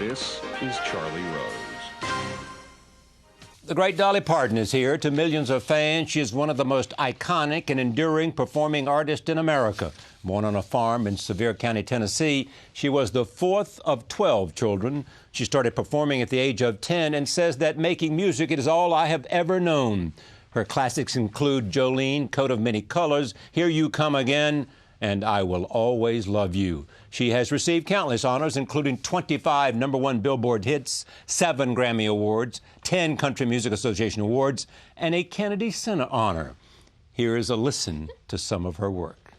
This is Charlie Rose. The great Dolly Parton is here. To millions of fans, she is one of the most iconic and enduring performing artists in America. Born on a farm in Sevier County, Tennessee, she was the fourth of 12 children. She started performing at the age of 10 and says that making music it is all I have ever known. Her classics include Jolene, Coat of Many Colors, Here You Come Again, and I Will Always Love You. She has received countless honors, including 25 #1 Billboard hits, 7 Grammy Awards, 10 Country Music Association Awards, and a Kennedy Center honor. Here is a listen to some of her work.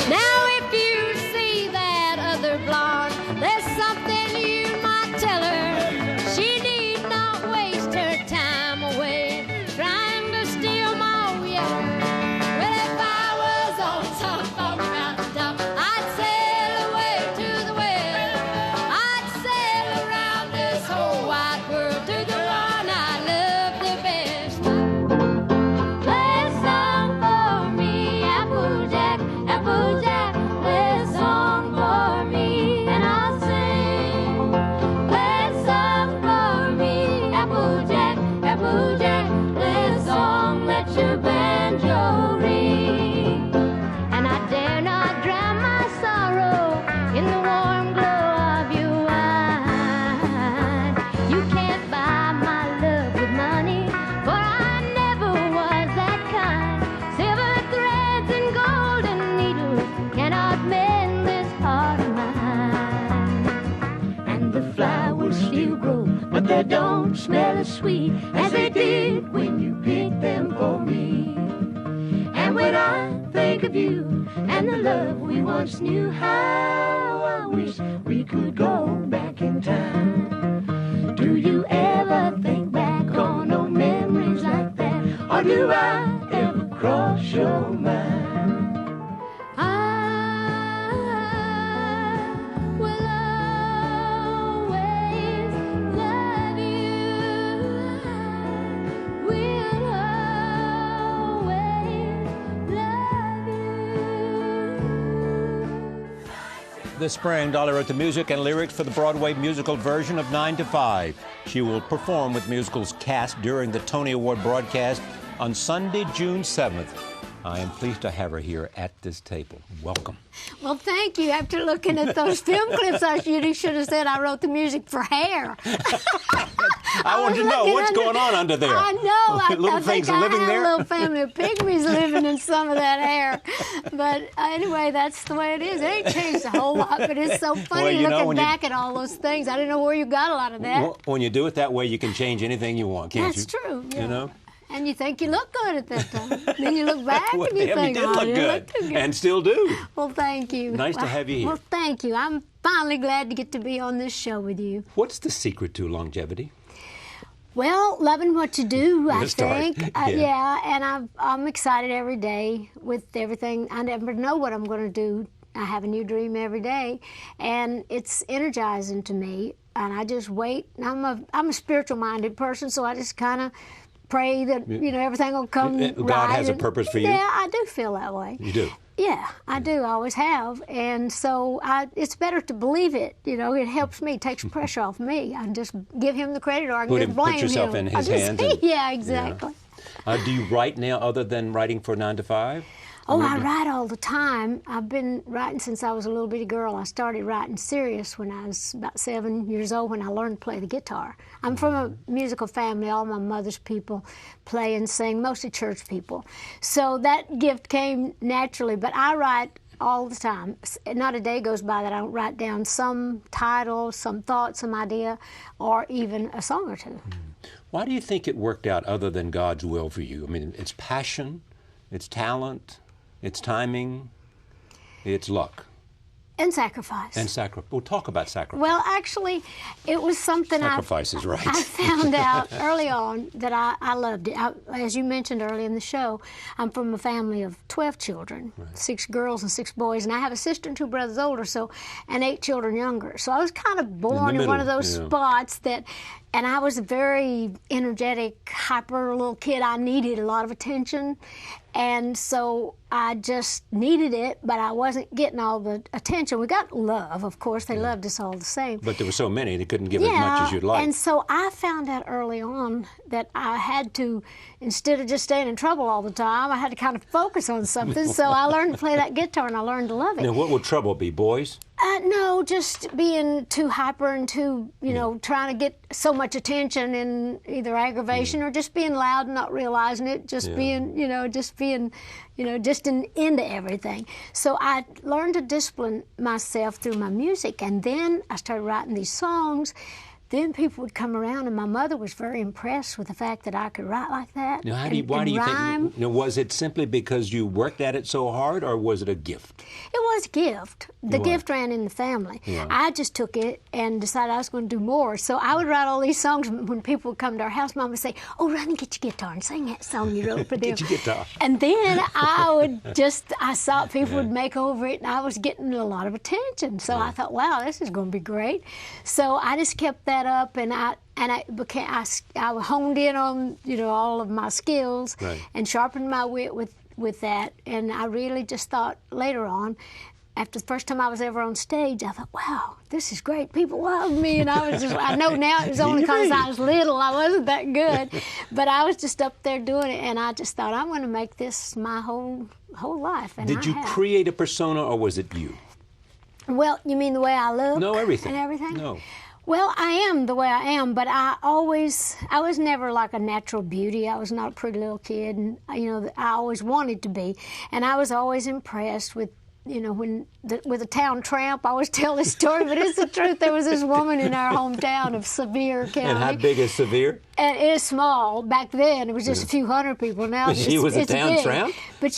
Now if you see that other blonde, there's something you might tell her. She need not waste her time away trying to steal my yellow. Well, if I was on top of the mountaintop, I'd sail away to the west. I'd sail around this whole wide world to the one I love the best. Play a song for me, Applejack, Applejack, play a song for me, and I'll sing. Play a song for me, Applejack, Applejack, play a song, let your banjo ring. And I dare not drown my sorrow in the warm glow of your wine. You can't buy my love with money, for I never was that kind. Silver threads and golden needles cannot mend this heart of mine. And the flowers still grow, but they don't smell as sweet as they did when you picked them for me. And when I think of you and the love we once knew, how I wish we could go back in time. Do you ever think back on old memories like that, or do I ever cross your mind? I will always love you. I will always love you. This spring, Dolly wrote the music and lyrics for the Broadway musical version of 9 to 5. She will perform with musical's cast during the Tony Award broadcast on Sunday, June 7th. I am pleased to have her here at this table. Welcome. Well, thank you. After looking at those film clips, you should have said I wrote the music for Hair. I want to know what's going on under there. I know. Little I things think are living I had there. a little family of pygmies living in some of that hair. But anyway, that's the way it is. It ain't changed a whole lot, but it's so funny looking back at all those things. I didn't know where you got a lot of that. When you do it that way, you can change anything you want, can't you? That's true. Yeah. You know? And you think you look good at that time. Then you look back Well, and you damn, think, you did oh, look you good. look too good. And still do. Well, thank you. Nice to have you here. Well, thank you. I'm finally glad to get to be on this show with you. What's the secret to longevity? Well, loving what you do, I Good start. think. Yeah. And I'm excited every day with everything. I never know what I'm going to do. I have a new dream every day, and it's energizing to me. And I just wait. I'm a spiritual-minded person, so I just kind of pray that everything will come right. God has a purpose for you? Yeah, I do feel that way. You do? Yeah, I do. I always have. And so it's better to believe it. It helps me, takes pressure off me. I just give him the credit, or I can just blame him. Put yourself in his hands. Yeah, exactly. Do you write now other than writing for 9 to 5? Oh, I write all the time. I've been writing since I was a little bitty girl. I started writing serious when I was about 7 years old when I learned to play the guitar. I'm from a musical family. All my mother's people play and sing, mostly church people. So that gift came naturally, but I write all the time. Not a day goes by that I don't write down some title, some thought, some idea, or even a song or two. Why do you think it worked out other than God's will for you? I mean, it's passion, it's talent, it's timing, it's luck. And sacrifice. And sacrifice. We'll talk about sacrifice. Well, actually, it was something Sacrifice is right. I found out early on that I loved it. As you mentioned early in the show, I'm from a family of 12 children, 6 girls and 6 boys, and I have a sister and 2 brothers older, and 8 children younger. So I was kind of born in one of those spots that, and I was a very energetic, hyper little kid. I needed a lot of attention. And so I just needed it, but I wasn't getting all the attention. We got love, of course. They loved us all the same. But there were so many, they couldn't give as much as you'd like. And so I found out early on that I had to, instead of just staying in trouble all the time, I had to kind of focus on something. So I learned to play that guitar, and I learned to love it. Now, what would trouble be, boys? No, just being too hyper and too, trying to get so much attention and either aggravation or just being loud and not realizing it, just being into everything. So I learned to discipline myself through my music, and then I started writing these songs. Then people would come around, and my mother was very impressed with the fact that I could write like that. Now, why do you think? Was it simply because you worked at it so hard, or was it a gift? It was a gift. The gift ran in the family. Yeah. I just took it and decided I was going to do more. So I would write all these songs. When people would come to our house, Mom would say, "Oh, run and get your guitar and sing that song you wrote for them." Get your guitar. And then I saw people would make over it, and I was getting a lot of attention. So I thought, wow, this is going to be great. So I just kept that up, and I honed in on all of my skills and sharpened my wit with that. And I really just thought later on, after the first time I was ever on stage, I thought, wow, this is great. People love me. And I know now it was only because I was little. I wasn't that good. But I was just up there doing it, and I just thought, I'm going to make this my whole life. And Did you create a persona, or was it you? Well, you mean the way I look? No, everything. And everything? No. Well, I am the way I am, but I was never like a natural beauty. I was not a pretty little kid, and I always wanted to be, and I was always impressed with, with a town tramp. I always tell this story, but it's the truth. There was this woman in our hometown of Sevier County. And how big is Sevier? And it is small. Back then, it was just a few hundred people. Now she was a town big. tramp? But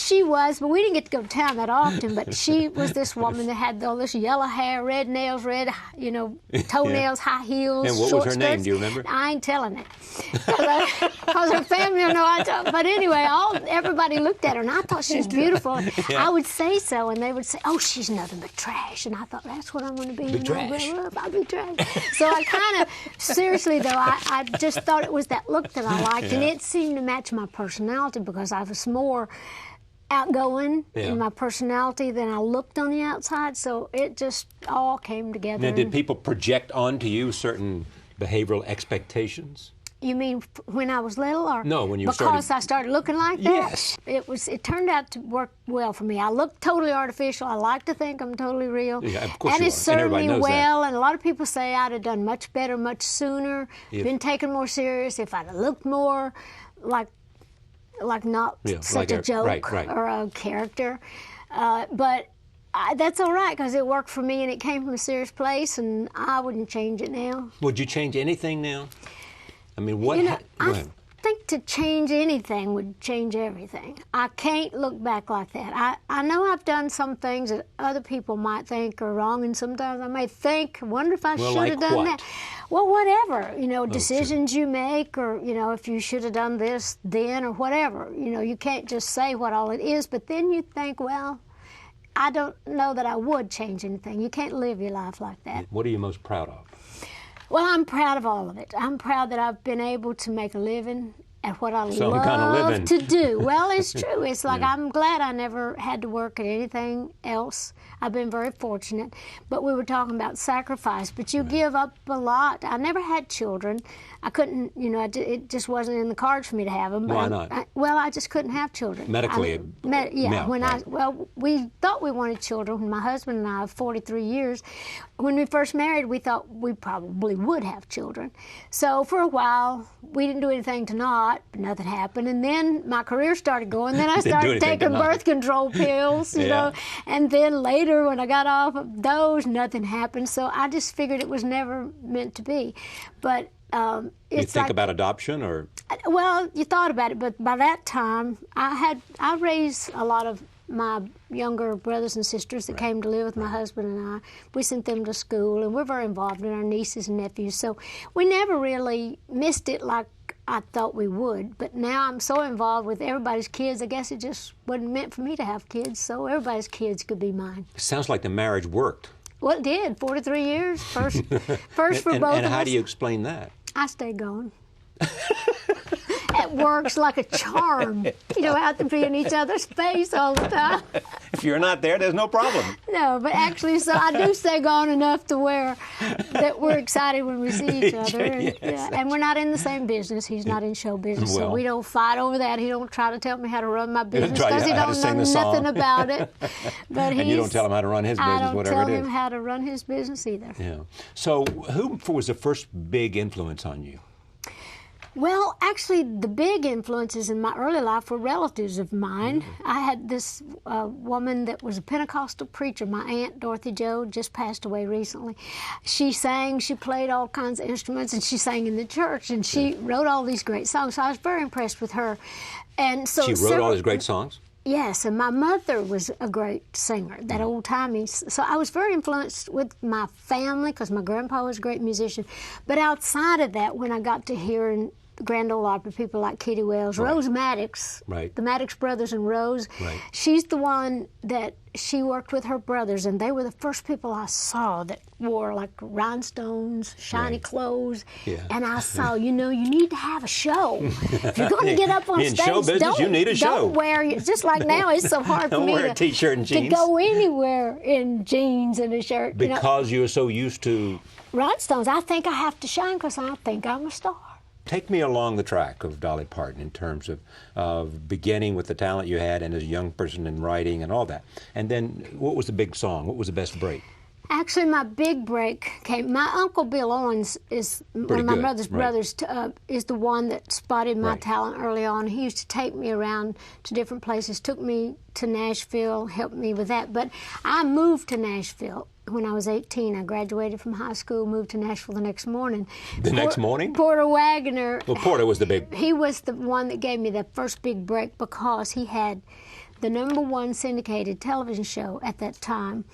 we didn't get to go to town that often, but she was this woman that had all this yellow hair, red nails, toenails, high heels, and what short was her name? skirts. Do you remember? I ain't telling it. Because her family will know. But anyway, everybody looked at her, and I thought she was beautiful. I would say so, and they would say, "Oh, she's nothing but trash." And I thought, that's what I'm going to be. Be trash. I'll be trash. So I kind of, seriously though, I just thought it was that look that I liked, and it seemed to match my personality because I was more outgoing in my personality than I looked on the outside. So it just all came together. Now, did people project onto you certain behavioral expectations? You mean when I was little, or no, when you because I started looking like that? Yes. It turned out to work well for me. I look totally artificial. I like to think I'm totally real. Yeah, of course and you it are. served And everybody me knows well. that. And a lot of people say I'd have done much better, much sooner, been taken more serious if I'd have looked more like not such like a joke or a character. But that's all right because it worked for me and it came from a serious place, and I wouldn't change it now. Would you change anything now? I mean, what? I think to change anything would change everything. I can't look back like that. I know I've done some things that other people might think are wrong, and sometimes I may wonder if I should have done that. Well, whatever, decisions you make, or, if you should have done this then, or whatever. You can't just say what all it is, but then you think, well, I don't know that I would change anything. You can't live your life like that. What are you most proud of? Well, I'm proud of all of it. I'm proud that I've been able to make a living at what I Some love kind of living. to do. Well, it's true. It's like I'm glad I never had to work at anything else. I've been very fortunate. But we were talking about sacrifice. But you give up a lot. I never had children. I couldn't, it just wasn't in the cards for me to have them. But Why not? I just couldn't have children. Medically? We thought we wanted children. When my husband and I, have 43 years, when we first married, we thought we probably would have children. So for a while, we didn't do anything to not, but nothing happened. And then my career started going. Then I started taking birth control pills, you know. And then later, when I got off of those, nothing happened. So I just figured it was never meant to be. But you think about adoption, or? Well, you thought about it, but by that time, I raised a lot of my younger brothers and sisters that came to live with my husband and I. We sent them to school, and we're very involved in our nieces and nephews. So we never really missed it like I thought we would. But now I'm so involved with everybody's kids, I guess it just wasn't meant for me to have kids, so everybody's kids could be mine. It sounds like the marriage worked. Well, it did. 43 years, first for both of us. And how do you explain that? I stayed going. works like a charm. Out to be in each other's face all the time. If you're not there, there's no problem. No, but actually, so I do stay gone enough to where that we're excited when we see each other. And, Yes. and we're not in the same business. He's not in show business, so Well. we don't fight over that. He don't try to tell me how to run my business try because he how to don't sing know the song. nothing about it. But And you don't tell him how to run his business, I don't whatever tell it is. him how to run his business either. Yeah. So who was the first big influence on you? Well, actually, the big influences in my early life were relatives of mine. I had this woman that was a Pentecostal preacher. My aunt, Dorothy Joe, just passed away recently. She sang, she played all kinds of instruments, and she sang in the church, and she wrote all these great songs. So I was very impressed with her. And so She wrote all these great songs? Yes, and my mother was a great singer, that old-timey. So I was very influenced with my family because my grandpa was a great musician. But outside of that, when I got to hearing the Grand Ole Opry, people like Kitty Wells, Right. Rose Maddox, Right. the Maddox brothers and Rose, Right. she's the one that she worked with her brothers, and they were the first people I saw that wore like rhinestones, shiny Right. clothes. Yeah. And I saw, you need to have a show. If you're going to get up on In stage, show business, you need a show. Don't wear, just like now, it's so hard for Don't me wear a T-shirt and to jeans. go anywhere in jeans and a shirt. Because you were so used to... Rhinestones, I think I have to shine because I think I'm a star. Take me along the track of Dolly Parton in terms of beginning with the talent you had and as a young person in writing and all that. And then what was the big song? What was the best break? Actually, my big break came. My uncle Bill Owens is one Pretty of my good, mother's right. brothers. Is the one that spotted my Right. talent early on. He used to take me around to different places. Took me to Nashville, helped me with that. But I moved to Nashville when I was 18. I graduated from high school, moved to Nashville the next morning. The next morning? Porter Wagoner. Well, Porter was the big... He was the one that gave me the first big break because he had the #1 syndicated television show at that time.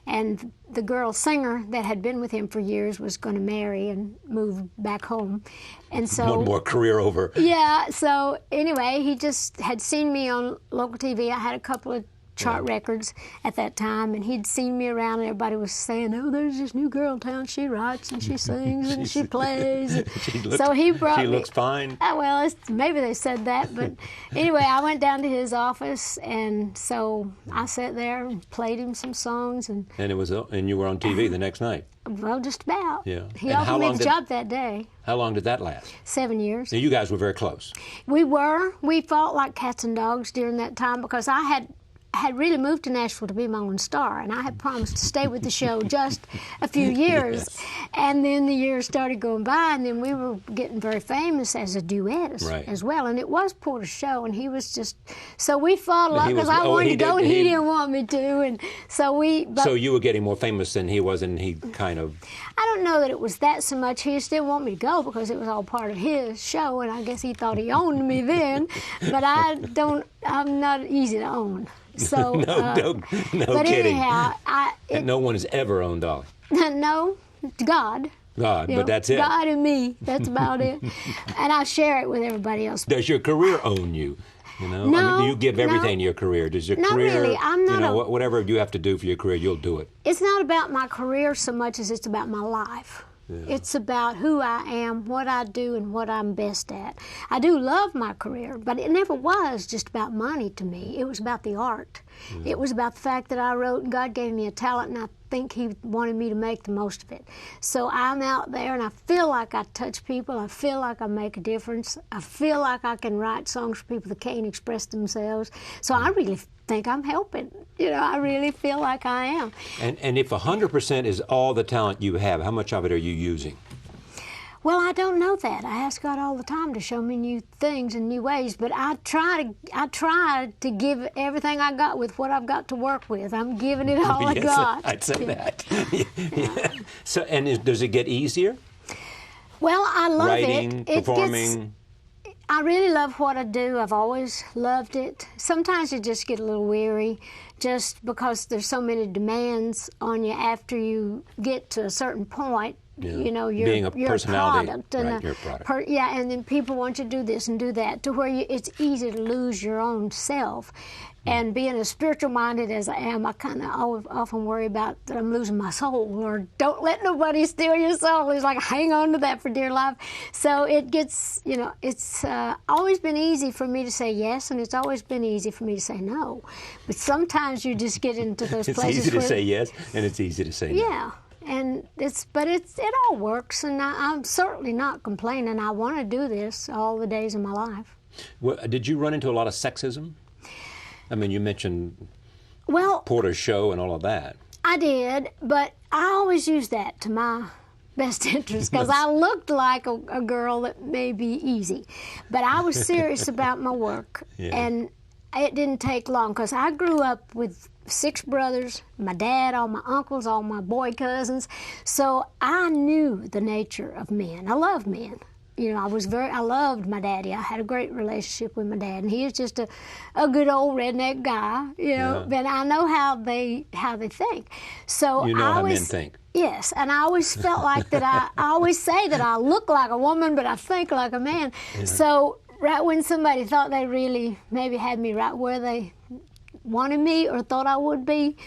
And the girl singer that had been with him for years was going to marry and move back home. And so One more career over. yeah, so anyway, he just had seen me on local TV. I had a couple of chart records at that time, and he'd seen me around, and everybody was saying, "Oh, there's this new girl in town. She writes and she sings and she plays." And so he brought She me. looks fine. Well, maybe they said that, but anyway, I went down to his office, and so I sat there and played him some songs, and And you were on TV the next night. well, just about. Yeah. He And how offered me long the did- job that day. How long did that last? 7 years. Now, you guys were very close. We were. We fought like cats and dogs during that time because I had really moved to Nashville to be my own star, and I had promised to stay with the show just a few years. Yes. And then the years started going by, and then we were getting very famous as a duet Right. as well. And it was Porter's show, and he was just... So we fought a lot he because was- I oh, wanted he to go, did- and he he- didn't want me to. And so we... But So you were getting more famous than he was, and he kind of... I don't know that it was that so much. He still wanted me to go because it was all part of his show, and I guess he thought he owned me then. But I'm not easy to own. So, No but kidding. anyhow, And no one has ever owned Dolly. no, God. God, You but know, that's it. God and me. That's about it. And I share it with everybody else. Does your career own you? You know, No, do you give everything no. to your career? Does your Not career, really. I'm not you know, a- whatever you have to do for your career, you'll do it. It's not about my career so much as it's about my life. It's about who I am, what I do, and what I'm best at. I do love my career, but it never was just about money to me. It was about the art. It was about the fact that I wrote and God gave me a talent, and I think He wanted me to make the most of it. So I'm out there, and I feel like I touch people. I feel like I make a difference. I feel like I can write songs for people that can't express themselves. So I really think I'm helping. I really feel like I am. And if 100% is all the talent you have, how much of it are you using? Well, I don't know that. I ask God all the time to show me new things and new ways, but I try to give everything I got with what I've got to work with. I'm giving it all I Yes, got. I'd say that. Yeah. So, does it get easier? Well, I love Writing, it. It performing? I really love what I do. I've always loved it. Sometimes you just get a little weary just because there's so many demands on you after you get to a certain point Yeah. You know, Being a you're personality, product, and right, you're a product. yeah, and then people want you to do this and do that, to where it's easy to lose your own self. And being as spiritual-minded as I am, I kind of often worry about that I'm losing my soul, or don't let nobody steal your soul. It's like, hang on to that for dear life. So it gets, you know, it's always been easy for me to say yes, and it's always been easy for me to say no. But sometimes you just get into those It's places easy to where, say yes, and it's easy to say no. yeah. And it all works, and I'm certainly not complaining. I want to do this all the days of my life. Well, did you run into a lot of sexism? I mean, you mentioned Well, Porter's show and all of that. I did, but I always used that to my best interest, because I looked like a girl that may be easy. But I was serious about my work, Yeah. and it didn't take long, because I grew up with 6 brothers, my dad, all my uncles, all my boy cousins. So I knew the nature of men. I love men. You know, I loved my daddy. I had a great relationship with my dad, and he is just a good old redneck guy, you know. Yeah. But I know how they think. So You know I how always, men think. Yes, and I always felt like that. I always say that I look like a woman, but I think like a man. Yeah. So right when somebody thought they really maybe had me right where they wanted me or thought I would be,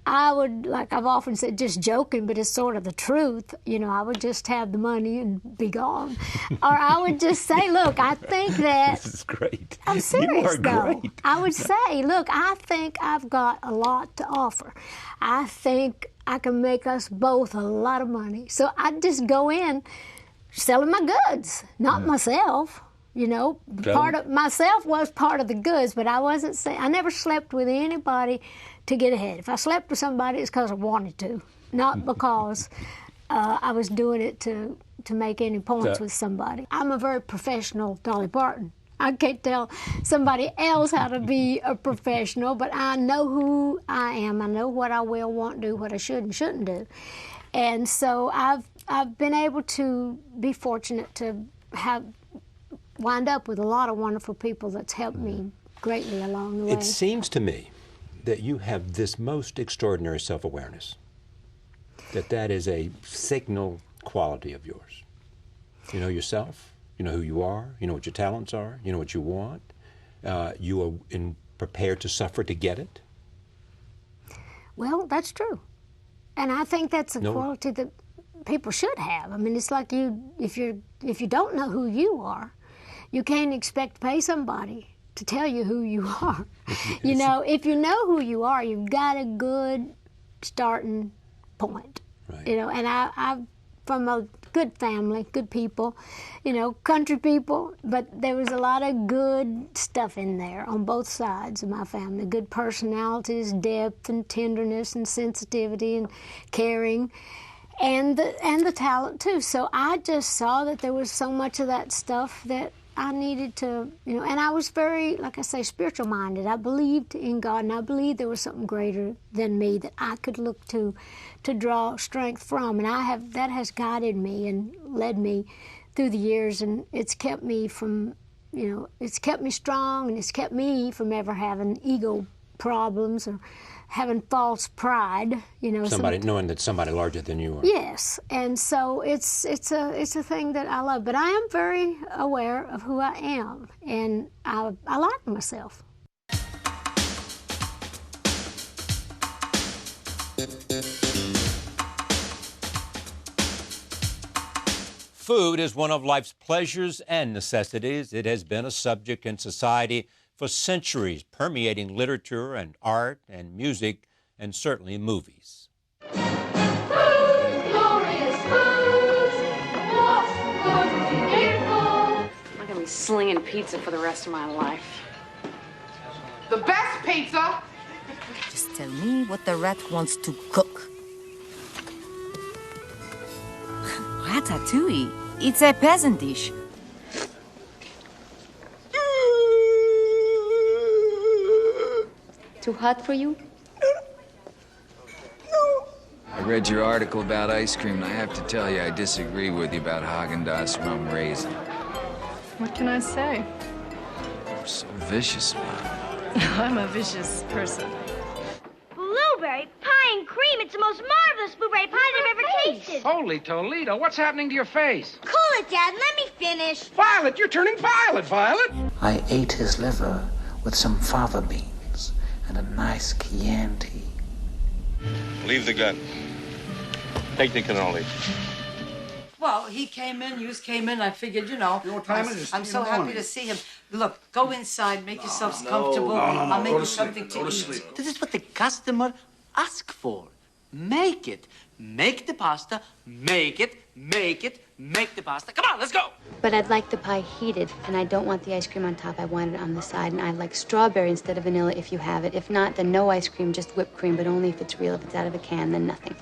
I would, like I've often said, just joking, but it's sort of the truth. You know, I would just have the money and be gone. Or I would just say, look, I think that... This is great. I'm serious, You are though. great. I would say, look, I think I've got a lot to offer. I think I can make us both a lot of money. So I'd just go in selling my goods, not myself. You know, part of myself was part of the goods, but I never slept with anybody to get ahead. If I slept with somebody, it's because I wanted to, not because I was doing it to make any points with somebody. I'm a very professional Dolly Parton. I can't tell somebody else how to be a professional, but I know who I am. I know what I will, won't do, what I should and shouldn't do. And so I've been able to be fortunate to wind up with a lot of wonderful people that's helped me greatly along the way. It seems to me that you have this most extraordinary self-awareness, that is a signal quality of yours. You know yourself, you know who you are, you know what your talents are, you know what you want, you are prepared to suffer to get it. Well, that's true. And I think that's a quality that people should have. I mean, it's like if you don't know who you are, you can't expect to pay somebody to tell you who you are. You know, if you know who you are, you've got a good starting point. Right. You know, and I'm from a good family, good people, you know, country people, but there was a lot of good stuff in there on both sides of my family. Good personalities, depth and tenderness and sensitivity and caring. And the talent too. So I just saw that there was so much of that stuff that I needed to, you know, and I was very, like I say, spiritual minded. I believed in God, and I believed there was something greater than me that I could look to draw strength from. And that has guided me and led me through the years, and it's kept me from, you know, it's kept me strong, and it's kept me from ever having ego problems or having false pride, you know. Knowing that somebody larger than you are. Yes, and so it's a thing that I love. But I am very aware of who I am, and I like myself. Food is one of life's pleasures and necessities. It has been a subject in society for centuries, permeating literature and art and music and certainly movies. Foods, glorious foods, what's good to be grateful. I'm gonna be slinging pizza for the rest of my life. The best pizza! Just tell me what the rat wants to cook. Ratatouille. It's a peasant dish. Too hot for you? I read your article about ice cream, and I have to tell you, I disagree with you about Haagen-Dazs rum raisin. What can I say? You're so vicious about it. I'm a vicious person. Blueberry pie blueberry and cream. It's the most marvelous blueberry pie I've ever tasted. Holy Toledo, what's happening to your face? Cool it, Dad. Let me finish. Violet, you're turning violet, Violet. I ate his liver with some fava beans and a nice Chianti. Leave the gun. Take the cannoli. Well, he came in, you came in. I figured, you know. What time is it? I'm so happy to see him. Look, go inside, make yourselves comfortable. I'll make you something to eat. This is what the customer asks for. Make it. Make the pasta. Make it. Make it. Make the pasta. Come on, let's go. But I'd like the pie heated, and I don't want the ice cream on top. I want it on the side, and I'd like strawberry instead of vanilla if you have it. If not, then no ice cream, just whipped cream, but only if it's real. If it's out of a can, then nothing.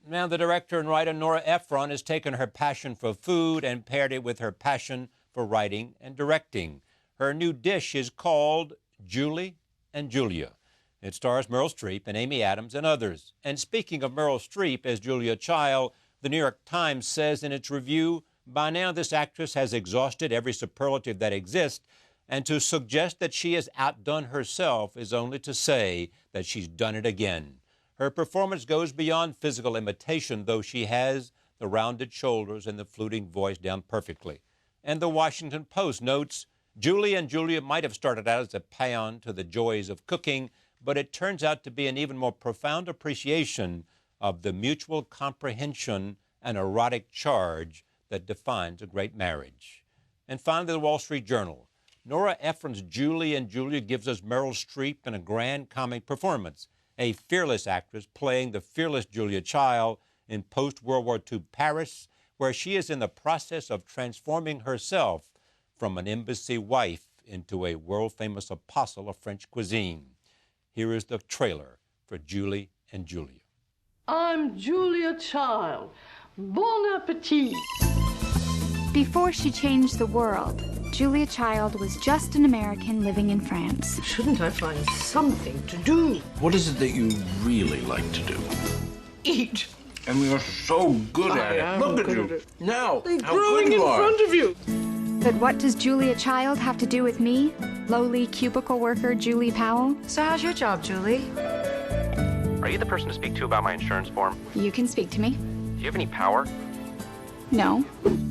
Now, the director and writer Nora Ephron has taken her passion for food and paired it with her passion for writing and directing. Her new dish is called Julie and Julia. It stars Meryl Streep and Amy Adams and others. And speaking of Meryl Streep as Julia Child, the New York Times says in its review, by now this actress has exhausted every superlative that exists, and to suggest that she has outdone herself is only to say that she's done it again. Her performance goes beyond physical imitation, though she has the rounded shoulders and the fluting voice down perfectly. And the Washington Post notes, Julie and Julia might have started out as a paean to the joys of cooking, but it turns out to be an even more profound appreciation of the mutual comprehension and erotic charge that defines a great marriage. And finally, the Wall Street Journal. Nora Ephron's Julie and Julia gives us Meryl Streep in a grand comic performance, a fearless actress playing the fearless Julia Child in post-World War II Paris, where she is in the process of transforming herself from an embassy wife into a world-famous apostle of French cuisine. Here is the trailer for Julie and Julia. I'm Julia Child. Bon appetit. Before she changed the world, Julia Child was just an American living in France. Shouldn't I find something to do? What is it that you really like to do? Eat. And we are so good at it. Look at you. Now, They're how growing good in you are. front of you. But what does Julia Child have to do with me, lowly cubicle worker Julie Powell? So how's your job, Julie? Are you the person to speak to about my insurance form? You can speak to me. Do you have any power? No.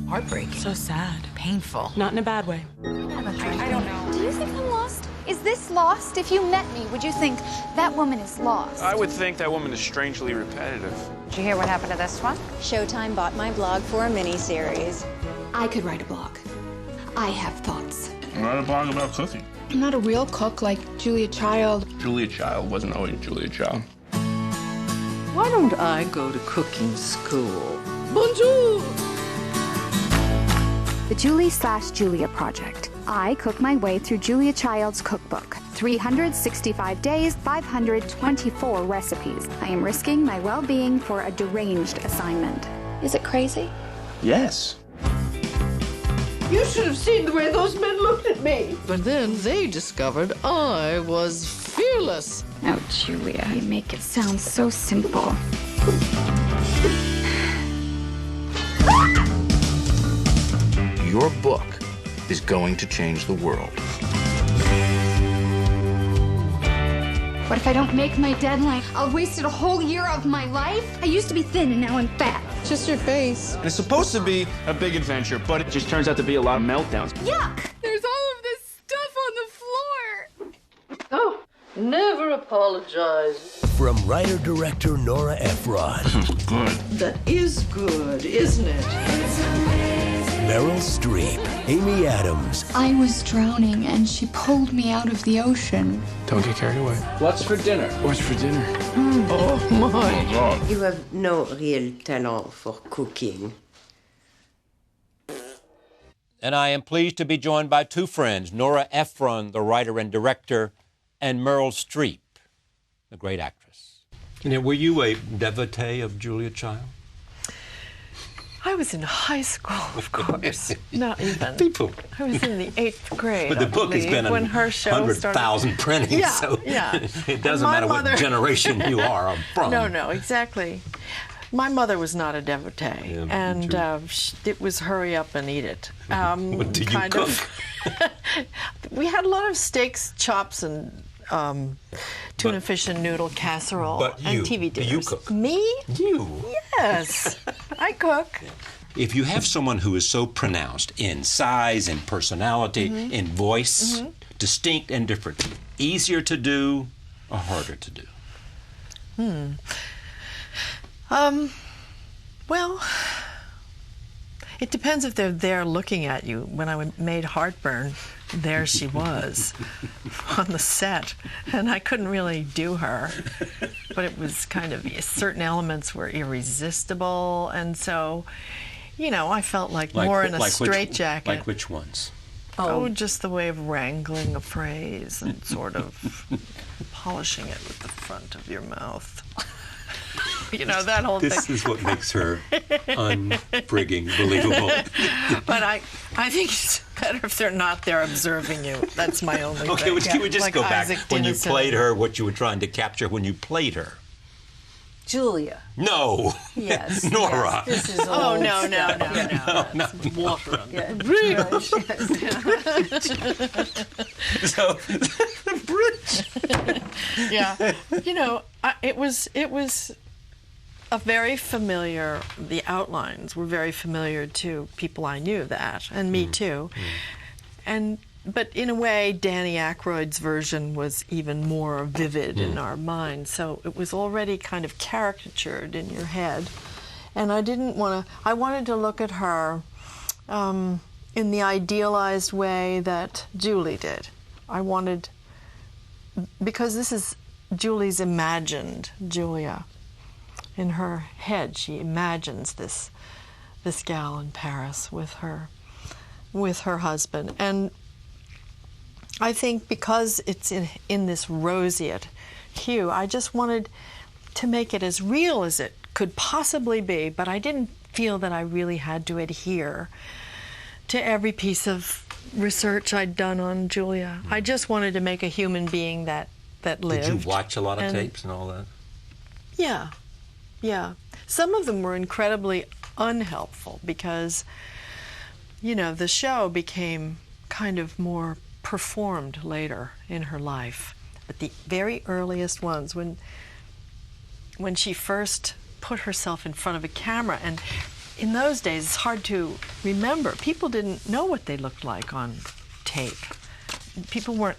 Heartbreaking. So sad. Painful. Not in a bad way. I don't know. Do you think I'm lost? Is this lost? If you met me, would you think that woman is lost? I would think that woman is strangely repetitive. Did you hear what happened to this one? Showtime bought my blog for a mini-series. I could write a blog. I have thoughts. Write a blog about cooking. I'm not a real cook like Julia Child. Julia Child wasn't always Julia Child. Why don't I go to cooking school? Bonjour! The Julie/Julia Project. I cook my way through Julia Child's cookbook. 365 days, 524 recipes. I am risking my well-being for a deranged assignment. Is it crazy? Yes. You should have seen the way those men looked at me. But then they discovered I was fearless. Oh, Julia, you make it sound so simple. Your book is going to change the world. What if I don't make my deadline? I'll wasted a whole year of my life. I used to be thin and now I'm fat. Just your face. It's supposed to be a big adventure, but it just turns out to be a lot of meltdowns. Yuck! There's all of this stuff on the floor. Oh, never apologize. From writer-director Nora Ephron. Good. That is good, isn't it? Meryl Streep, Amy Adams. I was drowning and she pulled me out of the ocean. Don't get carried away. What's for dinner? What's for dinner? Oh, my. You have no real talent for cooking. And I am pleased to be joined by two friends, Nora Ephron, the writer and director, and Meryl Streep, the great actress. Now, were you a devotee of Julia Child? I was in high school, of course. Not even. People. I was in the 8th grade. But the book has been when her show 100,000 printings, yeah, so yeah. it doesn't matter what generation you are from. No, exactly. My mother was not a devotee, and it was hurry up and eat it. What did you cook? We had a lot of steaks, chops, and tuna fish and noodle casserole But you, and TV do dinners. you cook? Me? You. Yes, I cook. If you have someone who is so pronounced in size, in personality, in voice, distinct and different, easier to do or harder to do? Well, it depends if they're there looking at you. When I made Heartburn, there she was on the set, and I couldn't really do her. But it was kind of, certain elements were irresistible, and so, you know, I felt like more in a straitjacket. Like which ones? Oh, just the way of wrangling a phrase and sort of polishing it with the front of your mouth. You know, that whole thing. This is what makes her unfrigging believable. But I think it's better if they're not there observing you. That's my only thing. Okay, can we just like go back Isaac when you Dinesen. played her, what you were trying to capture when you played her? Julia. No. Yes. Nora. Yes, this is old no. stuff. Water on Yeah. So, the bridge. Yeah. You know, it was a very familiar, the outlines were very familiar to people I knew that, and me too. But in a way, Danny Aykroyd's version was even more vivid in our minds. So it was already kind of caricatured in your head. And I didn't want to, I wanted to look at her in the idealized way that Julie did. I wanted, because this is Julie's imagined Julia. In her head, she imagines this gal in Paris with her husband. And I think because it's in this roseate hue, I just wanted to make it as real as it could possibly be, but I didn't feel that I really had to adhere to every piece of research I'd done on Julia. I just wanted to make a human being that lived. Did you watch a lot of tapes and all that? Yeah. Yeah. Some of them were incredibly unhelpful because, you know, the show became kind of more performed later in her life. But the very earliest ones, when she first put herself in front of a camera, and in those days it's hard to remember. People didn't know what they looked like on tape. People weren't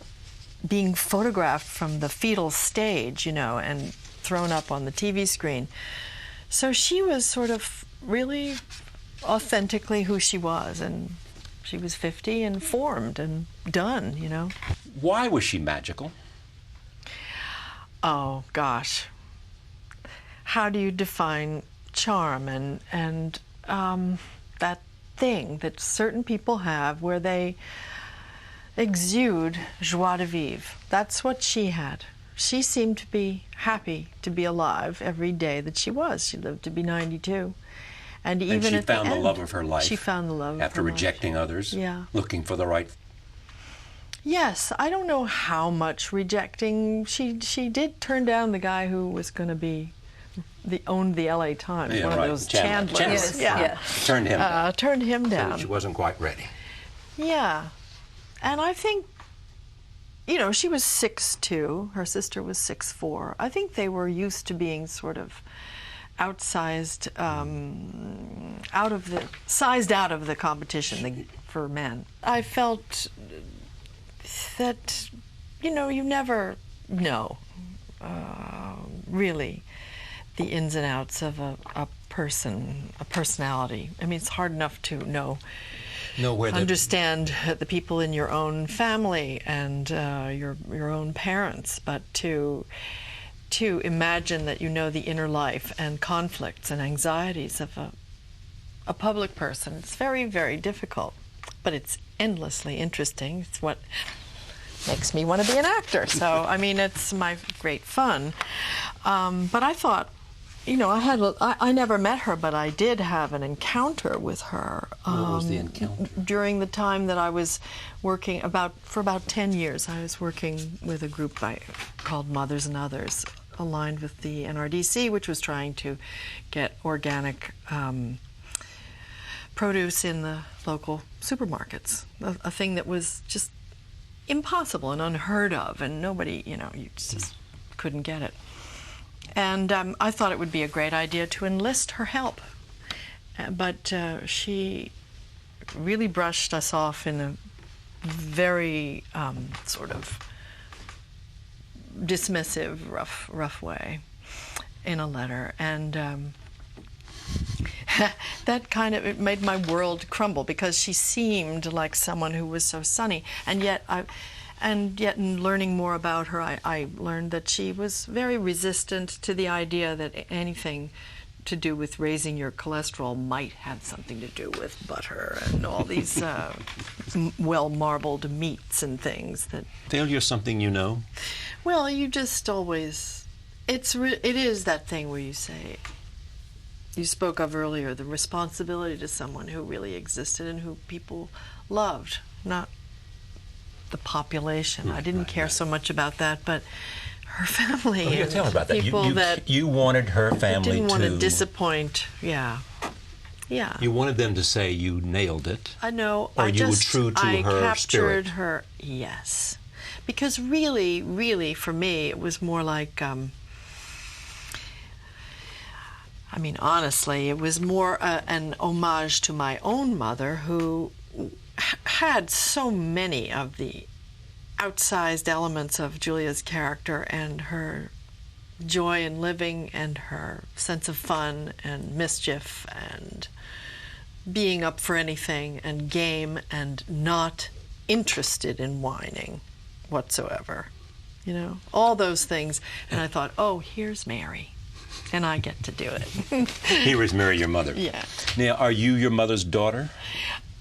being photographed from the fetal stage, you know, and thrown up on the TV screen. So she was sort of really authentically who she was, and she was 50 and formed and done, you know. Why was she magical? Oh, gosh. How do you define charm and that thing that certain people have where they exude joie de vivre? That's what she had. She seemed to be happy to be alive every day that she was. She lived to be 92. And even she at found the the end, love of her life. She found the love after of her rejecting life. others. Yeah. Looking for the right. Yes, I don't know how much rejecting. She did turn down the guy who was going to be owned the LA Times, Yeah, one right. of those Chandler. Chandlers. Yeah. Turned him down. Turned him down. So she wasn't quite ready. Yeah. And I think, you know, she was 6'2", her sister was 6'4". I think they were used to being sort of outsized, sized out of the competition for men. I felt that, you know, you never know really the ins and outs of a person, a personality. I mean, it's hard enough to understand the people in your own family and your own parents, but to imagine that you know the inner life and conflicts and anxieties of a public person, it's very, very difficult. But it's endlessly interesting. It's what makes me want to be an actor. So, I mean, it's my great fun. But I thought, you know, I never met her, but I did have an encounter with her. What was the encounter? During the time that I was working, for about 10 years, I was working with a group called Mothers and Others, aligned with the NRDC, which was trying to get organic produce in the local supermarkets, a thing that was just impossible and unheard of, and nobody, you know, you just couldn't get it. And I thought it would be a great idea to enlist her help. But she really brushed us off in a very sort of dismissive, rough way in a letter. And that kind of, it made my world crumble, because she seemed like someone who was so sunny. And yet in learning more about her, I learned that she was very resistant to the idea that anything to do with raising your cholesterol might have something to do with butter and all these well-marbled meats and things that... Failure is something you know? Well, you just always... it is that thing where you say... You spoke of earlier, the responsibility to someone who really existed and who people loved, not the population. I didn't care so much about that, but her family. Oh, yeah, tell me about that. People that you wanted her family didn't want to disappoint. Yeah. You wanted them to say you nailed it. I know. Or you were true to her spirit. I captured her. Yes, because really, for me, it was more like. I mean, honestly, it was more an homage to my own mother, who had so many of the outsized elements of Julia's character, and her joy in living and her sense of fun and mischief and being up for anything and game and not interested in whining whatsoever. You know, all those things. And I thought, oh, here's Mary. And I get to do it. Here is Mary, your mother. Yeah. Now, are you your mother's daughter?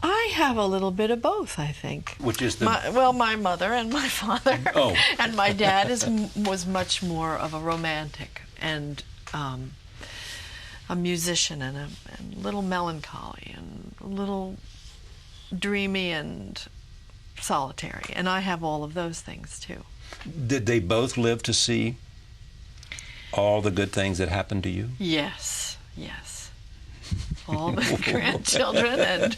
I have a little bit of both, I think. Which is the... my mother and my father. Oh. And my dad was much more of a romantic and a musician and a little melancholy and a little dreamy and solitary. And I have all of those things, too. Did they both live to see all the good things that happened to you? Yes. All the grandchildren and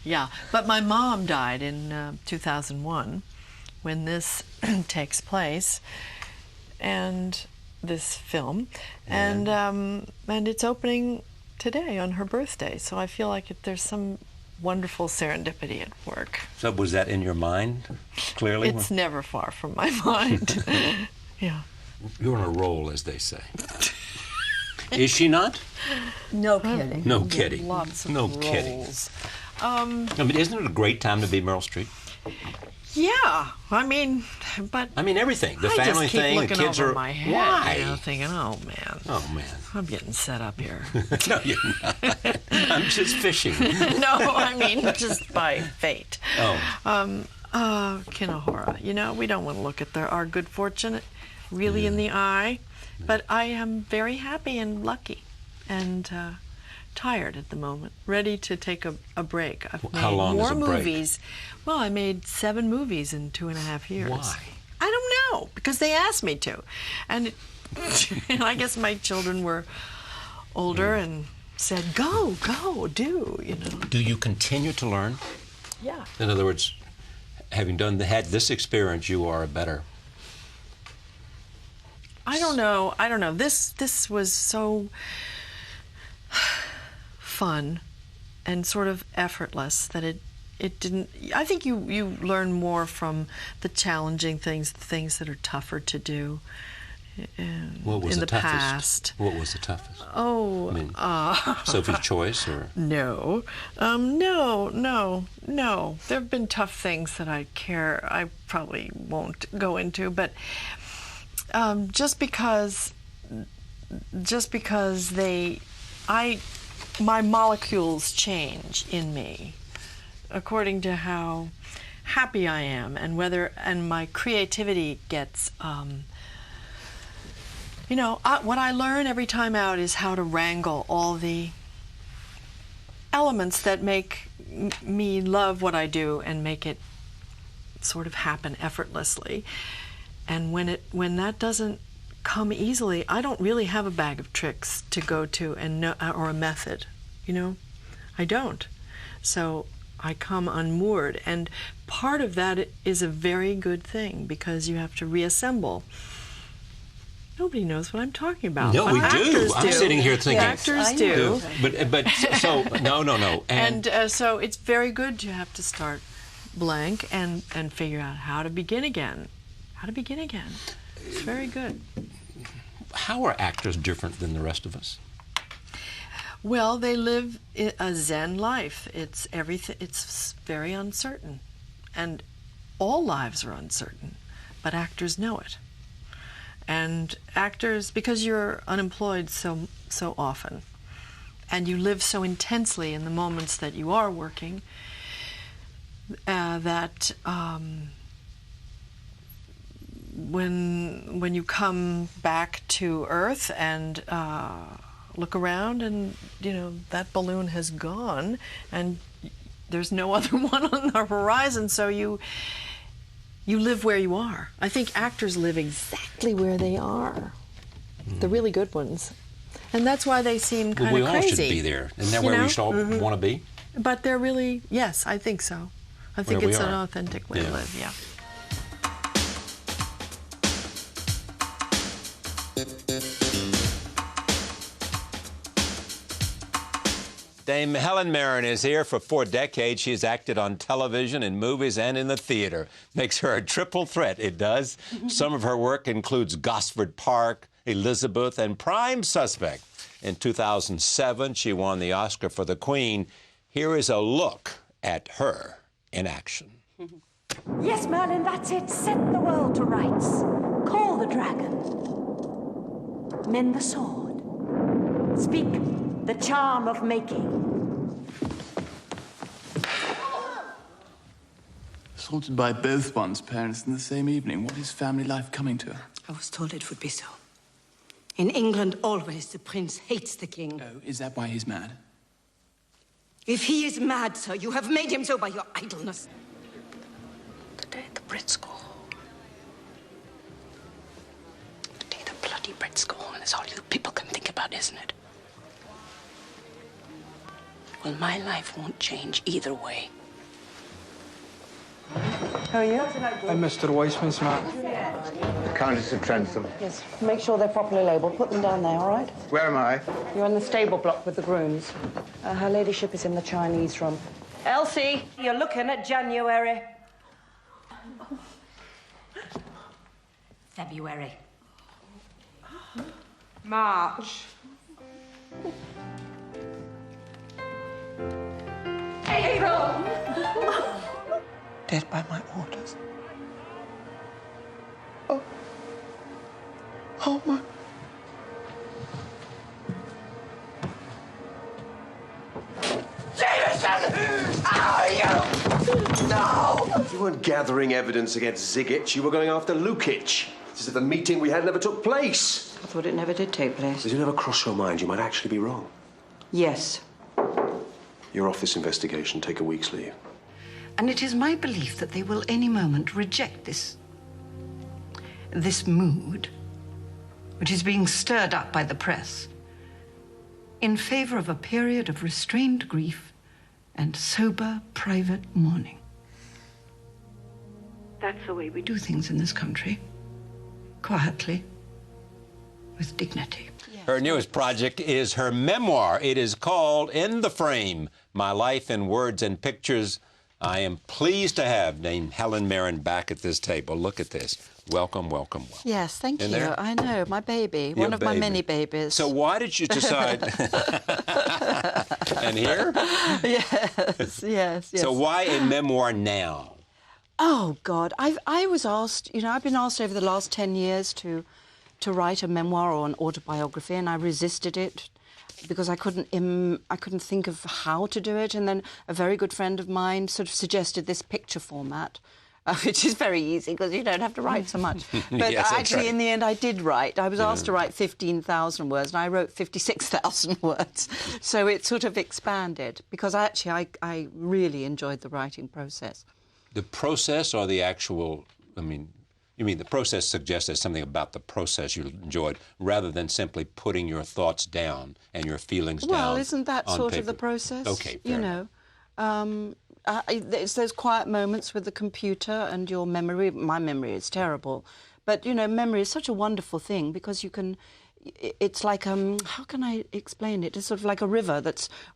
yeah. But my mom died in 2001 when this takes place, and this film, and it's opening today on her birthday. So I feel like there's some wonderful serendipity at work. So was that in your mind, clearly? It's never far from my mind. Yeah. You're on a roll, as they say. Is she not? No kidding. No kidding. Lots of no roles. kidding. I mean, isn't it a great time to be Meryl Streep? Yeah, I mean, but everything. The family thing. The kids over are. My head, Why? You know, thinking, oh man, I'm getting set up here. No, you're not. I'm just fishing. No, I mean just by fate. Oh. Kinahora. You know, we don't want to look at our good fortune really in the eye, but I am very happy and lucky, and tired at the moment, ready to take a break. I've made How long more is a break? movies. Well, I made 7 movies in 2.5 years. Why? I don't know, because they asked me to, and and I guess my children were older and said, "Go, do," you know. Do you continue to learn? Yeah. In other words, having had this experience, you are a better. I don't know. This was so fun and sort of effortless that it didn't. I think you learn more from the challenging things, the things that are tougher to do. What was in the toughest? past. What was the toughest? Oh, I mean, Sophie's Choice, or no. There have been tough things that I probably won't go into, but just because my molecules change in me according to how happy I am, and my creativity gets. What I learn every time out is how to wrangle all the elements that make me love what I do and make it sort of happen effortlessly. And when that doesn't come easily, I don't really have a bag of tricks to go to or a method, I don't. So I come unmoored, and part of that is a very good thing because you have to reassemble. Nobody knows what I'm talking about. No, we do. I'm sitting here thinking. Actors do. But so no. And so it's very good to have to start blank and figure out how to begin again. How to begin again. It's very good. How are actors different than the rest of us? Well, they live a Zen life. It's everything. It's very uncertain, and all lives are uncertain. But actors know it. And actors, because you're unemployed so often, and you live so intensely in the moments that you are working, that when you come back to Earth and look around, and that balloon has gone, and there's no other one on the horizon, so you live where you are. I think actors live exactly where they are, the really good ones. And that's why they seem kind of crazy. We all should be there. Isn't that where we should all want to be? But they're really, yes, I think so. I think it's an authentic way to live, yeah. Dame Helen Mirren is here. For 4 decades, she has acted on television, in movies, and in the theater. Makes her a triple threat, it does. Some of her work includes Gosford Park, Elizabeth, and Prime Suspect. In 2007, she won the Oscar for The Queen. Here is a look at her in action. Yes, Merlin, that's it. Set the world to rights. Call the dragon. Mend the sword. Speak the charm of making. Assaulted by both one's parents in the same evening. What is family life coming to? I was told it would be so. In England, always the prince hates the king. Oh, is that why he's mad? If he is mad, sir, you have made him so by your idleness. The day the Brits go home. The day the bloody Brits go home is all you people can think about, isn't it? Well, my life won't change either way. How are you? I'm Mr. Weissman's man. The Countess of Trentham. Yes, make sure they're properly labelled. Put them down there, all right? Where am I? You're in the stable block with the grooms. Her ladyship is in the Chinese room. Elsie, you're looking at January. February. March. April. Dead by my orders. Oh my. Jameson! How are you? No! You weren't gathering evidence against Ziggett. You were going after Lukic. This is the meeting we had never took place. I thought it never did take place. Did it ever cross your mind you might actually be wrong? Yes. You're off this investigation. Take a week's leave. And it is my belief that they will any moment reject this mood, which is being stirred up by the press, in favor of a period of restrained grief and sober private mourning. That's the way we do things in this country. Quietly, with dignity. Her newest project is her memoir. It is called In the Frame, My Life in Words and Pictures. I am pleased to have Dame Helen Mirren back at this table. Look at this. Welcome, welcome, welcome. Yes, thank you. There? I know, my baby. One of my many babies. So why did you decide? And here? Yes. So why a memoir now? Oh, God. I was asked, I've been asked over the last 10 years to write a memoir or an autobiography, and I resisted it because I couldn't think of how to do it. And then a very good friend of mine sort of suggested this picture format, which is very easy because you don't have to write so much. But yes, actually, right. In the end, I did write. I was asked to write 15,000 words, and I wrote 56,000 words. So it sort of expanded because I really enjoyed the writing process. The process or the actual, you mean the process suggests there's something about the process you enjoyed rather than simply putting your thoughts down and your feelings down. Well, isn't that on sort paper. of the process? Okay, fair enough. it's those quiet moments with the computer and your memory. My memory is terrible. But, you know, memory is such a wonderful thing because you can... It's like, how can I explain it? It's sort of like a river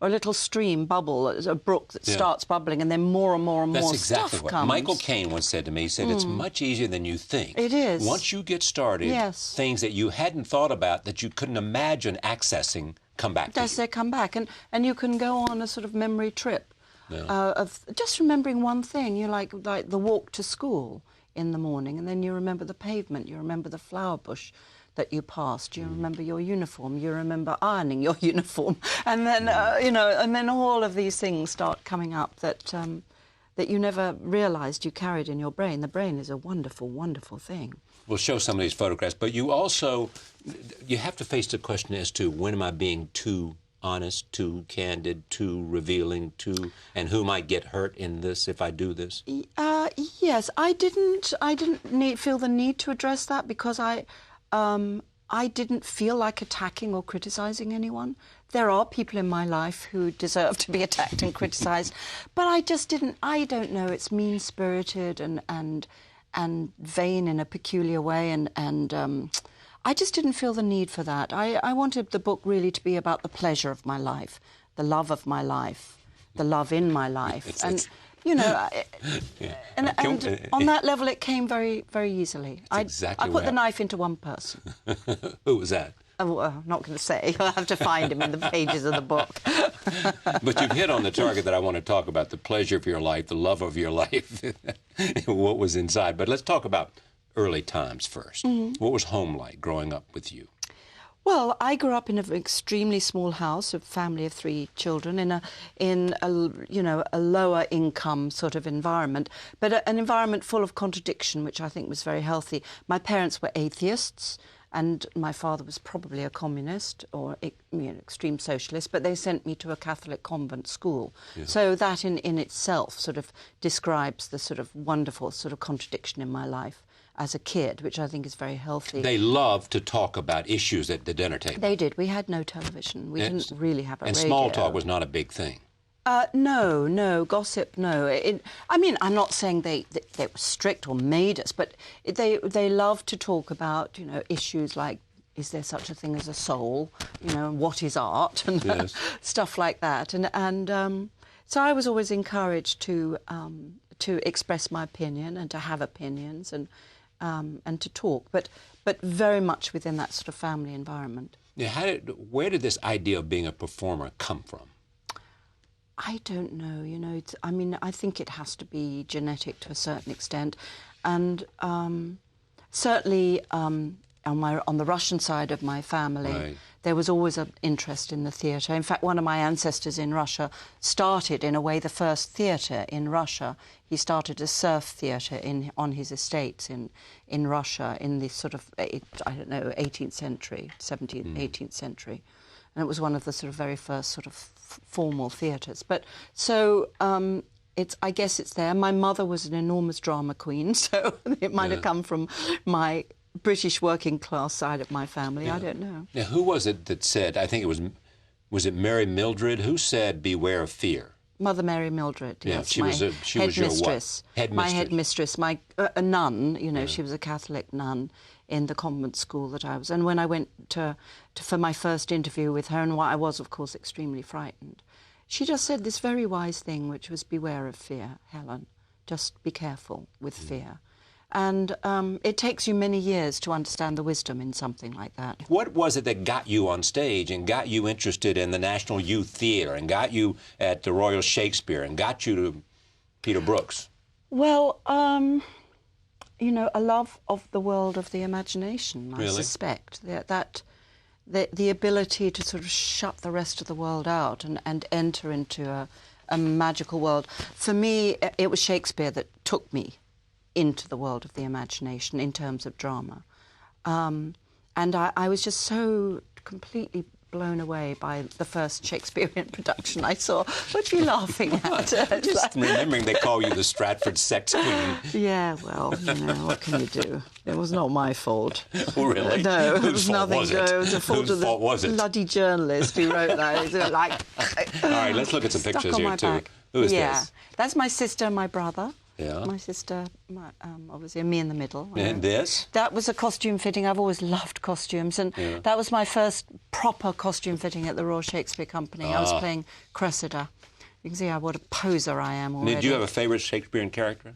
or a little stream bubble, a brook that starts bubbling, and then more and more and more stuff comes. Michael Caine once said to me. He said, it's much easier than you think. It is. Once you get started, things that you hadn't thought about, that you couldn't imagine accessing, come back to you. They come back, and you can go on a sort of memory trip of just remembering one thing. You like the walk to school in the morning, and then you remember the pavement, you remember the flower bush that you passed, you remember your uniform, you remember ironing your uniform, and then you know, and then all of these things start coming up that that you never realised you carried in your brain. The brain is a wonderful, wonderful thing. We'll show some of these photographs, but you have to face the question as to when am I being too honest, too candid, too revealing, and who might get hurt in this if I do this? Yes, I didn't feel the need to address that because I didn't feel like attacking or criticising anyone. There are people in my life who deserve to be attacked and criticised, but I just didn't. I don't know. It's mean-spirited and vain in a peculiar way, and I just didn't feel the need for that. I wanted the book really to be about the pleasure of my life, the love of my life, the love in my life, and. You know, and on that level, it came very, very easily. I put the knife into one person. Who was that? Oh, I'm not going to say. I'll have to find him in the pages of the book. But you've hit on the target that I want to talk about, the pleasure of your life, the love of your life, what was inside. But let's talk about early times first. What was home like growing up with you? Well, I grew up in an extremely small house, a family of 3 children, in a lower income sort of environment, but an environment full of contradiction, which I think was very healthy. My parents were atheists, and my father was probably a communist or extreme socialist, but they sent me to a Catholic convent school. Yeah. So that in itself sort of describes the sort of wonderful sort of contradiction in my life as a kid, which I think is very healthy. They loved to talk about issues at the dinner table. They did. We had no television. We didn't really have a radio. And small talk was not a big thing. No, gossip, no. I mean, I'm not saying they were strict or made us, but they loved to talk about, you know, issues like, is there such a thing as a soul? You know, what is art? And stuff like that. And so I was always encouraged to express my opinion and to have opinions and to talk, but very much within that sort of family environment. Yeah, where did this idea of being a performer come from? I don't know, you know. I mean, I think it has to be genetic to a certain extent, and certainly on the Russian side of my family, there was always an interest in the theatre. In fact, one of my ancestors in Russia started, in a way, the first theatre in Russia. He started a surf theatre on his estates in Russia in the sort of, 18th century, 17th, 18th century. And it was one of the sort of very first sort of formal theatres. But so I guess it's there. My mother was an enormous drama queen, so it might have come from my British working class side of my family. I don't know. Now, who was it that said, I think it was it Mary Mildred, who said, beware of fear? Mother Mary Mildred, yes. She was your what? Headmistress. My headmistress, a nun, you know, she was a Catholic nun in the convent school that I was. And when I went for my first interview with her, and I was, of course, extremely frightened, she just said this very wise thing, which was, beware of fear, Helen. Just be careful with fear. And it takes you many years to understand the wisdom in something like that. What was it that got you on stage and got you interested in the National Youth Theatre and got you at the Royal Shakespeare and got you to Peter Brooks? Well, you know, a love of the world of the imagination, I suspect. The ability to sort of shut the rest of the world out and enter into a magical world. For me, it was Shakespeare that took me into the world of the imagination in terms of drama. And I was just so completely blown away by the first Shakespearean production I saw. What are you laughing at? Just remembering they call you the Stratford Sex Queen. Yeah, well, you know, what can you do? It was not my fault. Oh, really? No, it was nothing. Was it? It was the fault of the bloody journalist who wrote that. Like, all right, let's look at some pictures here, too. Back. Who is yeah. this? That's my sister and my brother. Yeah. My sister, obviously, me in the middle. And this? That was a costume fitting. I've always loved costumes, and that was my first proper costume fitting at the Royal Shakespeare Company. I was playing Cressida. You can see what a poser I am already. Did you have a favourite Shakespearean character?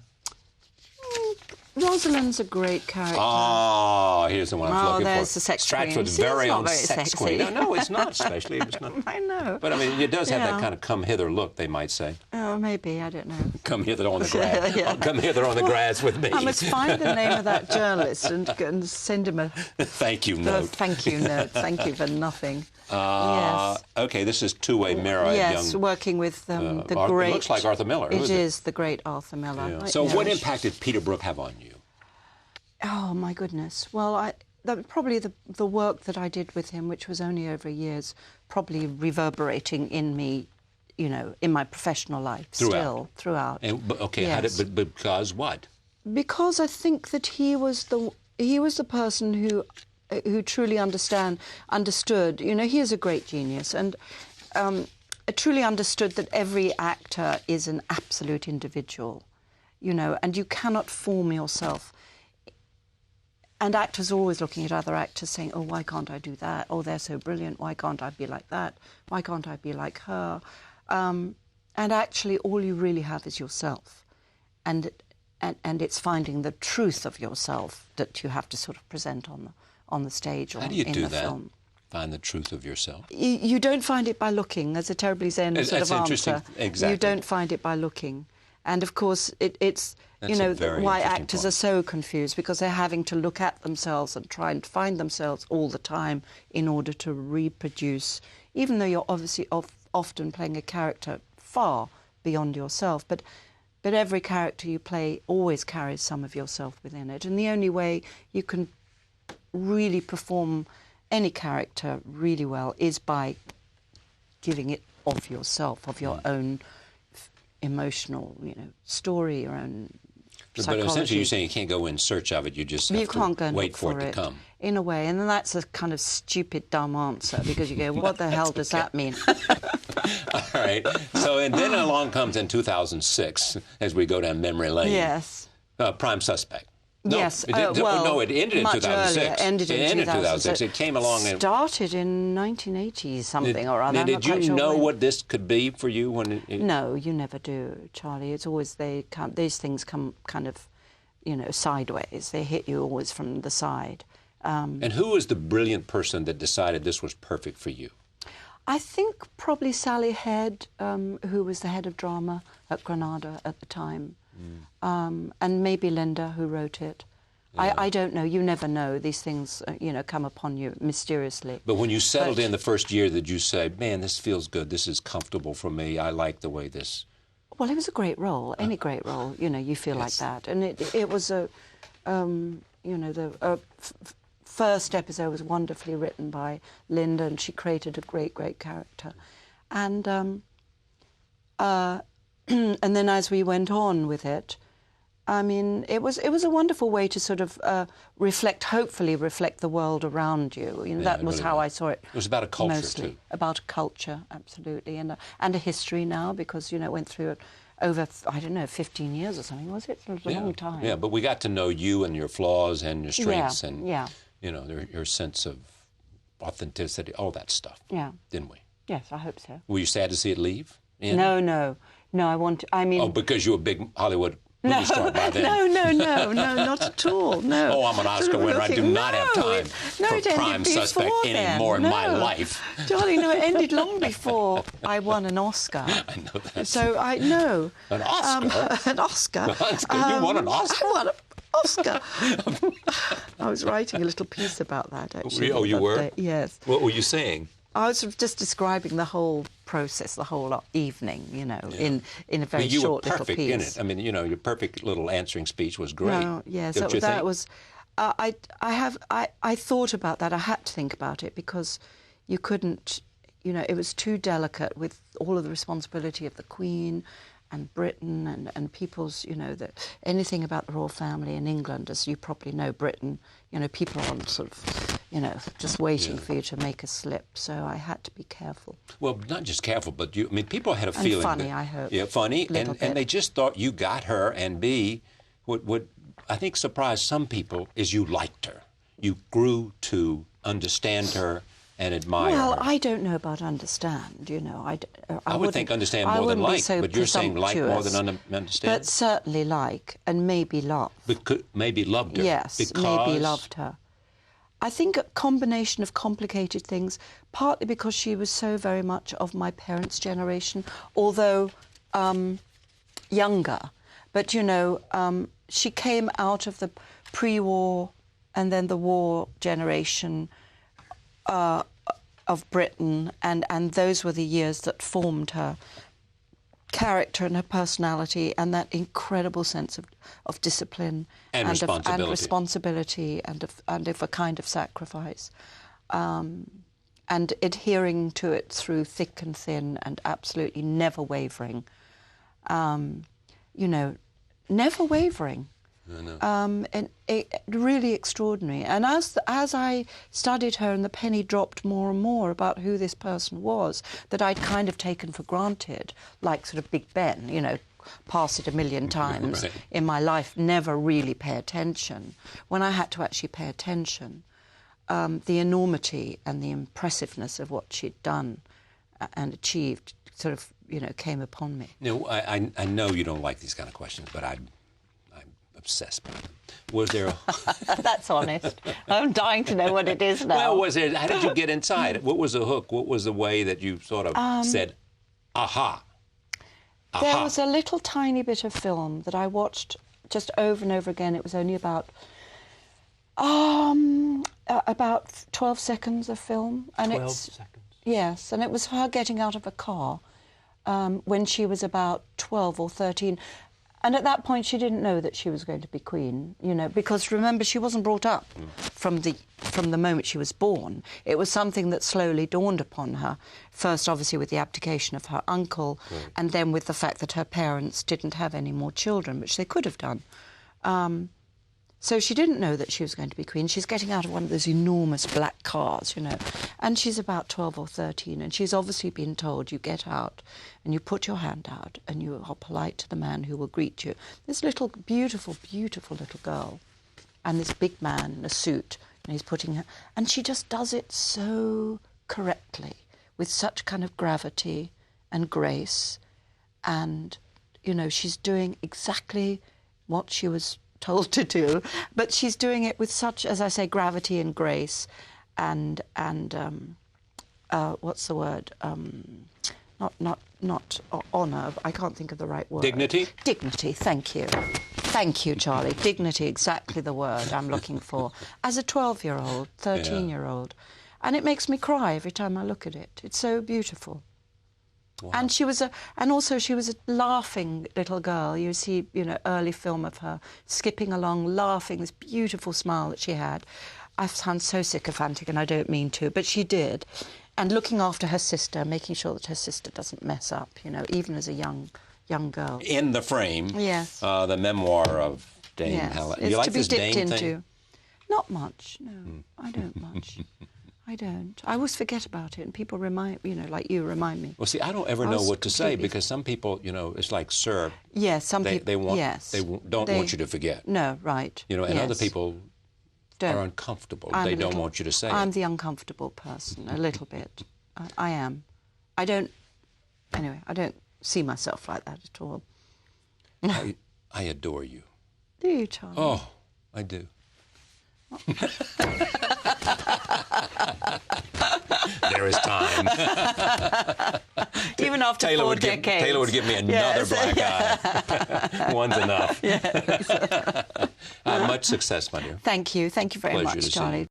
Rosalind's a great character. Oh, here's the one I was looking for. There's the sex queen. Stratford's very own sex queen. No, it's not, especially. It's not. I know. But, I mean, it does have that kind of come-hither look, they might say. Oh, maybe. I don't know. Come hither on the grass. Come hither on the grass with me. I must find the name of that journalist and send him a thank you note. Thank you note. Thank you for nothing. Yes. OK, this is Two-Way Mirror. Yes, working with the great... It looks like Arthur Miller. It is the great Arthur Miller. Yeah. So what impact did Peter Brook have on you? Oh, my goodness. Well, probably the work that I did with him, which was only over a year's, probably reverberating in me, you know, in my professional life throughout. And, OK, yes. Because what? Because I think that he was the person who truly understood. You know, he is a great genius, and truly understood that every actor is an absolute individual, you know, and you cannot form yourself. And actors are always looking at other actors saying, oh, why can't I do that? Oh, they're so brilliant. Why can't I be like that? Why can't I be like her? And actually, all you really have is yourself. And it's finding the truth of yourself that you have to sort of present on the stage or in the film. How do you do that? Find the truth of yourself? You don't find it by looking. There's a terribly Zen sort of answer. Exactly. You don't find it by looking. And, of course, it's you know, why actors are so confused, because they're having to look at themselves and try and find themselves all the time in order to reproduce, even though you're obviously often playing a character far beyond yourself. But every character you play always carries some of yourself within it. And the only way you can really perform any character really well is by giving it of yourself, of your own emotional, you know, story, your own psychology. But essentially you're saying you can't go in search of it, you just have to wait for it to come. In a way, and then that's a kind of stupid, dumb answer, because you go, what the hell does that mean? All right. So, and then along comes in 2006, as we go down memory lane. Yes. Prime Suspect. No, yes. It ended in 2006. Earlier, ended in 2006. It came along and started in 1980 something or other. Did you know what this could be for you when it... No, you never do, Charlie. It's always these things come kind of, you know, sideways. They hit you always from the side. And who was the brilliant person that decided this was perfect for you? I think probably Sally Head, who was the head of drama at Granada at the time. And maybe Linda, who wrote it. Yeah. I don't know. You never know. These things, you know, come upon you mysteriously. But when you settled in the first year, did you say, man, this feels good, this is comfortable for me, I like the way this... Well, it was a great role. Any great role, you know, you feel like that. And it was a, you know, the first episode was wonderfully written by Linda, and she created a great, great character. And and then as we went on with it, I mean, it was a wonderful way to sort of hopefully reflect the world around you. You know, that was how I saw it. It was about a culture, mostly. too. About a culture, absolutely. And a history now, because, you know, it went through over, I don't know, 15 years or something, was it? It was a long time. Yeah, but we got to know you and your flaws and your strengths and, you know, your sense of authenticity, all that stuff. Yeah. Didn't we? Yes, I hope so. Were you sad to see it leave? No, I mean... Oh, because you were a big Hollywood movie star by then. No, not at all, no. Oh, I'm an Oscar winner. I do not have time for Prime Suspect anymore in my life. Darling, no, it ended long before I won an Oscar. I know that. So I know. An Oscar? An Oscar. You won an Oscar? I won an Oscar. I was writing a little piece about that, actually. Oh, you were? Yes. What were you saying? I was just describing the whole process, the whole evening, you know, in a very short little piece. You were perfect in it. I mean, you know, your perfect little answering speech was great. No, yes, that was. I thought about that. I had to think about it because you couldn't, you know, it was too delicate with all of the responsibility of the Queen and Britain and people's, you know, anything about the royal family in England, as you probably know, Britain, you know, people are on sort of you know, just waiting for you to make a slip. So I had to be careful. Well, not just careful, but I mean, people had a And feeling. funny, that, I hope. Yeah, funny, Little and bit. they just thought you got her, and B, what I think surprised some people is you liked her. You grew to understand her and admire Well, her. I don't know about understand, you know. I would think understand more than wouldn't be like, so but you're saying like more than presumptuous. understand? But certainly like, and maybe love. Maybe loved her. Yes, because... maybe loved her. I think a combination of complicated things, partly because she was so very much of my parents' generation, although younger. But, you know, she came out of the pre-war and then the war generation of Britain, and those were the years that formed her character and her personality and that incredible sense of discipline and responsibility and of a kind of sacrifice, and adhering to it through thick and thin and absolutely never wavering. You know, never wavering. And really extraordinary. And as I studied her and the penny dropped more and more about who this person was that I'd kind of taken for granted, like sort of Big Ben, you know, pass it a million times Right. in my life, never really pay attention. When I had to actually pay attention, the enormity and the impressiveness of what she'd done and achieved sort of, you know, came upon me. No, I know you don't like these kind of questions, but I'm obsessed by them. Was there a... That's honest. I'm dying to know what it is now. Well, how did you get inside it? What was the hook? What was the way that you sort of said, aha? There was a little tiny bit of film that I watched just over and over again. It was only about 12 seconds of film. And 12 seconds? Yes, and it was her getting out of a car when she was about 12 or 13. And at that point, she didn't know that she was going to be queen, you know, because remember, she wasn't brought up from the moment she was born. It was something that slowly dawned upon her, first, obviously, with the abdication of her uncle, and then with the fact that her parents didn't have any more children, which they could have done. So she didn't know that she was going to be queen. She's getting out of one of those enormous black cars, you know, and she's about 12 or 13, and she's obviously been told, you get out and you put your hand out and you are polite to the man who will greet you. This little, beautiful, beautiful little girl and this big man in a suit, and he's putting her... And she just does it so correctly, with such kind of gravity and grace, and, you know, she's doing exactly what she was told to do, but she's doing it with such, as I say, gravity and grace, and what's the word? Not honour. I can't think of the right word. Dignity? Dignity. Thank you. Thank you, Charlie. Dignity, exactly the word I'm looking for. As a 12-year-old, 13-year-old, and it makes me cry every time I look at it. It's so beautiful. Wow. And she was also she was a laughing little girl. You see, you know, early film of her skipping along, laughing, this beautiful smile that she had. I sound so sycophantic, and I don't mean to, but she did. And looking after her sister, making sure that her sister doesn't mess up, you know, even as a young girl. In the frame, yes, the memoir of Dame yes. Helen. It's You like to be this dipped Dame into. thing? Not much, no. I don't much. I don't. I always forget about it, and people remind, you know, like you remind me. Well, see, I don't ever know what to say, because some people, you know, it's like, sir. Yes, some people. They want. Yes, they don't want you to forget. No, right. You know, and yes. other people are uncomfortable. They don't want you to say I'm it. the uncomfortable person, a little bit. I am. I don't. Anyway, I don't see myself like that at all. I adore you. Do you, Charlie? Oh, I do. There is time. Even after Taylor 4 decades. Taylor would give me another black eye. One's enough. Yes. Much success, my dear. Thank you. Thank you very Pleasure much, to Charlie. see you.